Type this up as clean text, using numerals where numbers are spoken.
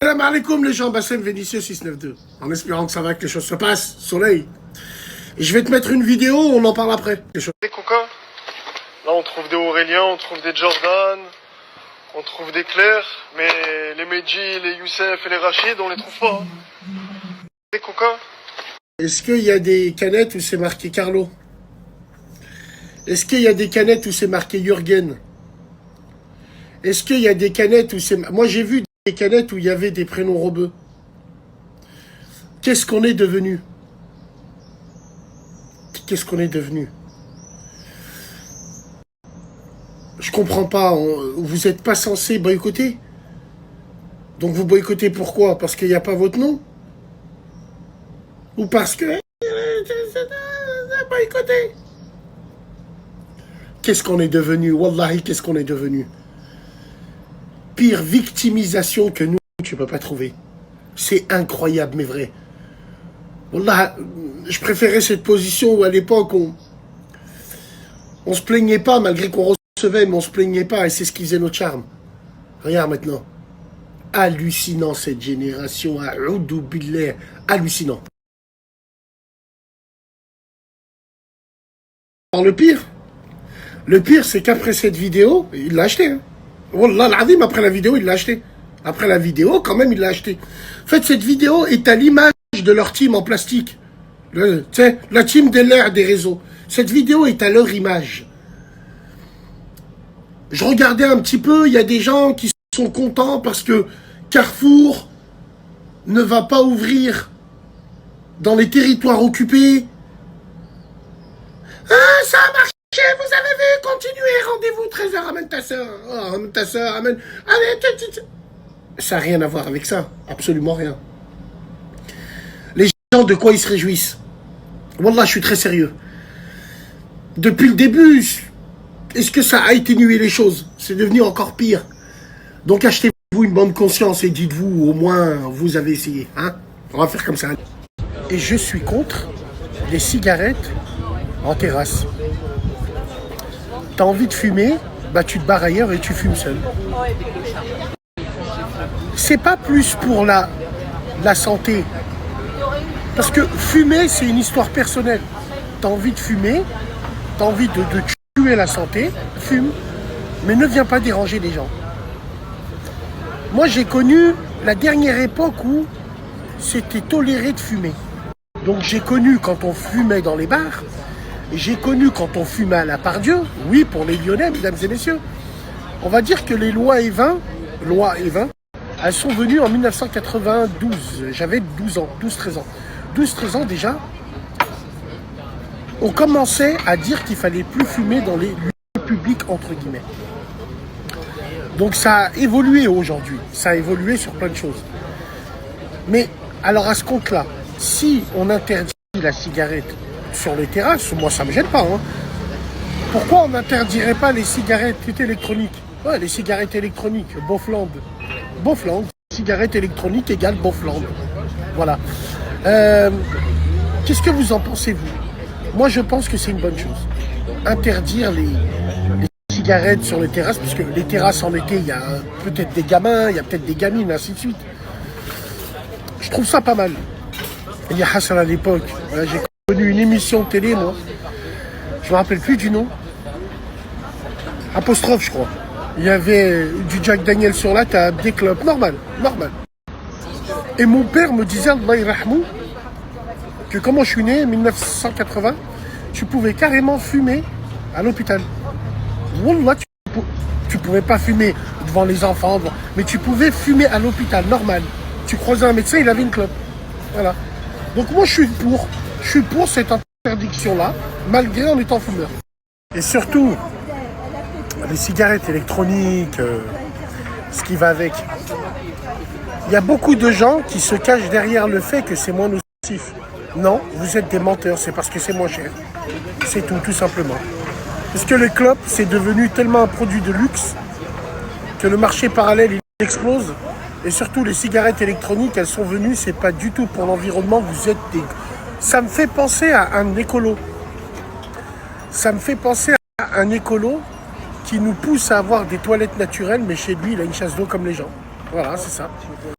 Salam alaikum les gens, Bassem Vénitieux 692. En espérant que ça va, que les choses se passent. Soleil. Et je vais te mettre une vidéo, on en parle après. Des coca. Là on trouve des Aurélien, on trouve des Jordan, on trouve des Claire, mais les Meiji, les Youssef et les Rachid, on les trouve pas. Des coca. Est-ce qu'il y a des canettes où c'est marqué Carlo? Est-ce qu'il y a des canettes où c'est marqué Jürgen? Est-ce qu'il y a des canettes où c'est... Moi j'ai vu des canettes où il y avait des prénoms rebeux. Qu'est-ce qu'on est devenu? Qu'est-ce qu'on est devenu? Je comprends pas. Vous n'êtes pas censé boycotter? Donc vous boycottez pourquoi? Parce qu'il n'y a pas votre nom? Ou parce que... boycotter? Qu'est-ce qu'on est devenu? Wallahi, qu'est-ce qu'on est devenu? Pire victimisation que nous, tu peux pas trouver. C'est incroyable, mais vrai. Wallah, je préférais cette position où à l'époque, on se plaignait pas, malgré qu'on recevait, mais on se plaignait pas, et c'est ce qui faisait notre charme. Regarde maintenant. Hallucinant, cette génération. A'oudou billah. Hallucinant. Alors le pire, c'est qu'après cette vidéo, il l'a acheté, hein. Wallah l'azim, après la vidéo, il l'a acheté. Après la vidéo, quand même, il l'a acheté. En fait, cette vidéo est à l'image de leur team en plastique. Tu sais, la team de l'air des réseaux. Cette vidéo est à leur image. Je regardais un petit peu, il y a des gens qui sont contents parce que Carrefour ne va pas ouvrir dans les territoires occupés. Ah, ça a marché! Vous avez vu, continuez, rendez-vous 13h, ramène ta soeur. Oh, ramène ta soeur, ramène... Allez, ça n'a rien à voir avec ça, absolument rien. Les gens, de quoi ils se réjouissent? Wallah, je suis très sérieux. Depuis le début, est-ce que ça a atténué les choses? C'est devenu encore pire. Donc achetez-vous une bonne conscience et dites-vous, au moins, vous avez essayé. Hein? On va faire comme ça. Et je suis contre les cigarettes en terrasse. T'as envie de fumer, bah tu te barres ailleurs et tu fumes seul. C'est pas plus pour la santé. Parce que fumer, c'est une histoire personnelle. T'as envie de fumer, t'as envie de tuer la santé, fume, mais ne viens pas déranger les gens. Moi, j'ai connu la dernière époque où c'était toléré de fumer. Donc j'ai connu quand on fumait dans les bars. J'ai connu quand on fumait à la Pardieu, oui, pour les Lyonnais, mesdames et messieurs. On va dire que les lois Evin, elles sont venues en 1992. J'avais 12 ans, 12-13 ans. 12-13 ans déjà, on commençait à dire qu'il fallait plus fumer dans les lieux publics, entre guillemets. Donc ça a évolué aujourd'hui, ça a évolué sur plein de choses. Mais alors à ce compte-là, si on interdit la cigarette sur les terrasses, moi ça me gêne pas. Hein. Pourquoi on n'interdirait pas les cigarettes électroniques? Ouais, les cigarettes électroniques, Bofland. Bofland, cigarette électronique égale Bofland. Voilà. Qu'est-ce que vous en pensez, vous? Moi je pense que c'est une bonne chose. Interdire les cigarettes sur les terrasses, puisque les terrasses en été, il y a peut-être des gamins, il y a peut-être des gamines, ainsi de suite. Je trouve ça pas mal. Il y a Hassan à l'époque, j'ai connu une émission de télé, moi. Je me rappelle plus du nom. Apostrophe, je crois. Il y avait du Jack Daniel sur la table, des clubs, normal. Et mon père me disait, Allah yarhamou, que quand moi je suis né, en 1980, tu pouvais carrément fumer à l'hôpital. Wallah, tu pouvais pas fumer devant les enfants, mais tu pouvais fumer à l'hôpital, normal. Tu croisais un médecin, il avait une clope. Voilà. Donc moi je suis pour cette interdiction-là, malgré en étant fumeur. Et surtout, les cigarettes électroniques, ce qui va avec. Il y a beaucoup de gens qui se cachent derrière le fait que c'est moins nocif. Non, vous êtes des menteurs, c'est parce que c'est moins cher. C'est tout simplement. Parce que les clopes, c'est devenu tellement un produit de luxe que le marché parallèle, il explose. Et surtout, les cigarettes électroniques, elles sont venues, c'est pas du tout pour l'environnement, vous êtes des... Ça me fait penser à un écolo. Ça me fait penser à un écolo qui nous pousse à avoir des toilettes naturelles, mais chez lui, il a une chasse d'eau comme les gens. Voilà, c'est ça.